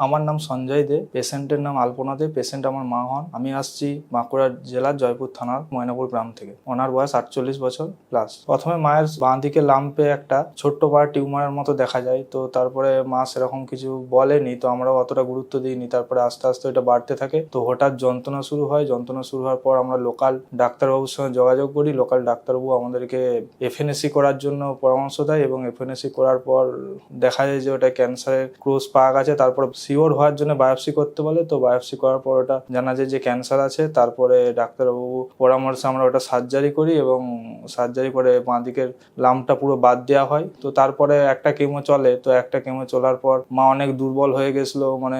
আমার নাম সঞ্জয় দে, পেশেন্টের নাম আলপনা দে, পেশেন্ট আমার মা হন। আমি আসছি বাঁকুড়া জেলার জয়পুর থানার ময়নাপুর গ্রাম থেকে। ওনার বয়স 48 বছর প্লাস। প্রথমে মায়ের বাঁ দিকে লাম্পে একটা ছোট্ট পাড়া টিউমারের মতো দেখা যায়, তো তারপরে মা সেরকম কিছু বলেনি, তো আমরাও অতটা গুরুত্ব দিইনি। তারপরে আস্তে আস্তে এটা বাড়তে থাকে, তো হঠাৎ যন্ত্রণা শুরু হয়। যন্ত্রণা শুরু হওয়ার পর আমরা লোকাল ডাক্তারবাবুর সঙ্গে যোগাযোগ করি। লোকাল ডাক্তারবাবু আমাদেরকে এফএনএসি করার জন্য পরামর্শ দেয়, এবং এফএনএসি করার পর দেখা যায় যে ওটা ক্যান্সারের ক্রোজ পাওয়া গেছে। তারপর শিওর হওয়ার জন্য বায়োপসি করতে বলে, তো বায়োপসি করার পর ওটা জানা যায় যে ক্যান্সার আছে। তারপরে ডাক্তারবাবু পরামর্শে আমরা ওটা সার্জারি করি, এবং সার্জারি করে বাঁ দিকের লাম্পটা পুরো বাদ দেওয়া হয়। তো তারপরে একটা কেমো চলে, তো একটা কেমো চলার পর মা অনেক দুর্বল হয়ে গেছিলো, মানে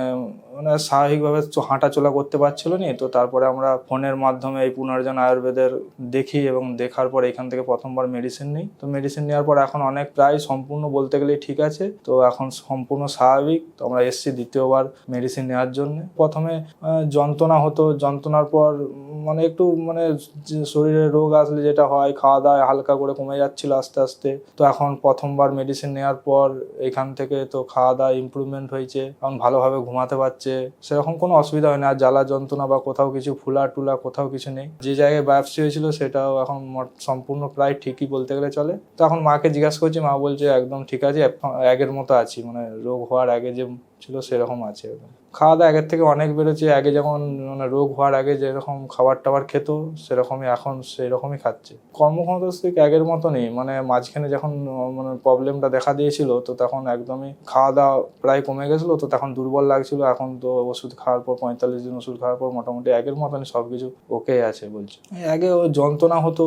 স্বাভাবিকভাবে হাঁটা চলা করতে পারছিল না। তো তারপরে আমরা ফোনের মাধ্যমে এই পুনর্জন আয়ুর্বেদের দেখি, এবং দেখার পর এখান থেকে প্রথমবার মেডিসিন নিই। তো মেডিসিন নেওয়ার পর এখন অনেক প্রায় সম্পূর্ণ বলতে গেলে ঠিক আছে, তো এখন সম্পূর্ণ স্বাভাবিক। তো আমরা এসছি দ্বিতীয়বার মেডিসিন নেওয়ার জন্য। প্রথমে যন্ত্রণা হতো, যন্ত্রণার পর একটু শরীরে রোগ আসলে যেটা হয়, খাওয়া দাওয়া হালকা করে কমে যাচ্ছিল আস্তে আস্তে। তো এখন প্রথমবার মেডিসিন নেওয়ার পর এখান থেকে তো খাওয়া দাওয়া ইমপ্রুভমেন্ট হয়েছে, এখন ভালোভাবে ঘুমাতে পারছে, সেরকম কোনো অসুবিধা হয় না। আর জ্বালা যন্ত্রণা বা কোথাও কিছু ফুলা টুলা কোথাও কিছু নেই। যে জায়গায় বায়োপসি হয়েছিল সেটাও এখন সম্পূর্ণ প্রায় ঠিকই বলতে গেলে চলে। তো এখন মাকে জিজ্ঞাসা করছি, মা বলছে একদম ঠিক আছে, আগের মতো আছি, রোগ হওয়ার আগে যে ছিল সেরকম আছে। খাওয়া দাওয়া আগের থেকে অনেক বেড়েছে। আগে যেমন রোগ হওয়ার আগে যেরকম খাবার টাবার খেত সেরকমই এখন সেরকমই খাচ্ছে। কর্মক্ষমতা ঠিক আগের মতো নেই, মাঝখানে যখন প্রবলেমটা দেখা দিয়েছিল, তো তখন একদমই খাওয়া দাওয়া প্রায় কমে গেছিলো, তো তখন দুর্বল লাগছিল। এখন তো ওষুধ খাওয়ার পর 45 দিন ওষুধ খাওয়ার পর মোটামুটি আগের মতনই সব কিছু ওকে আছে বলছে। আগে ও যন্ত্রণা হতো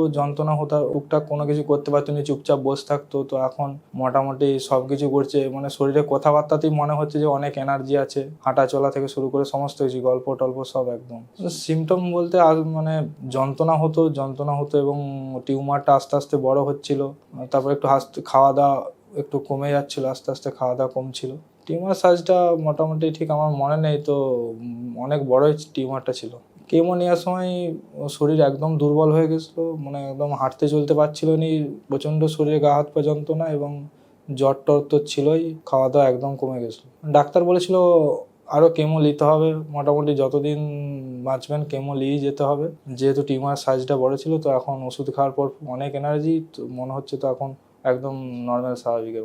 টুকটাক কোনো কিছু করতে পারতো না, চুপচাপ বসে থাকতো। তো এখন মোটামুটি সব কিছু করছে, শরীরে কথাবার্তাতেই মনে হচ্ছে যে অনেক এনার্জি আছে। হাঁটা চলা থেকে শুরু করে সমস্ত কিছু, গল্প টল্প সব একদম। সিমটম বলতে যন্ত্রণা হতো এবং টিউমারটা আস্তে আস্তে বড় হচ্ছিল। তারপর একটু খাওয়া দাওয়া একটু কমে যাচ্ছিল, আস্তে আস্তে খাওয়া দাওয়া কমছিল। টিউমার সাইজটা মোটামুটি ঠিক আমার মনে নেই, তো অনেক বড়ই টিউমারটা ছিল। কেমো নেওয়ার সময় শরীর একদম দুর্বল হয়ে গেছিলো, একদম হাঁটতে চলতে পারছিল না, প্রচণ্ড শরীরে গা হাত পা যন্ত্রণা, এবং জ্বর টর তো ছিলই। খাওয়া দাওয়া একদম কমে গেছিলো। ডাক্তার বলেছিল আরও কেমো নিতে হবে, মোটামুটি যতদিন বাঁচবেন কেমো নিয়েই যেতে হবে। যেহেতু টিউমার সাইজটা বড় ছিল, তো এখন ওষুধ খাওয়ার পর অনেক এনার্জি, তো মনে হচ্ছে তো এখন একদম নর্মাল স্বাভাবিকের।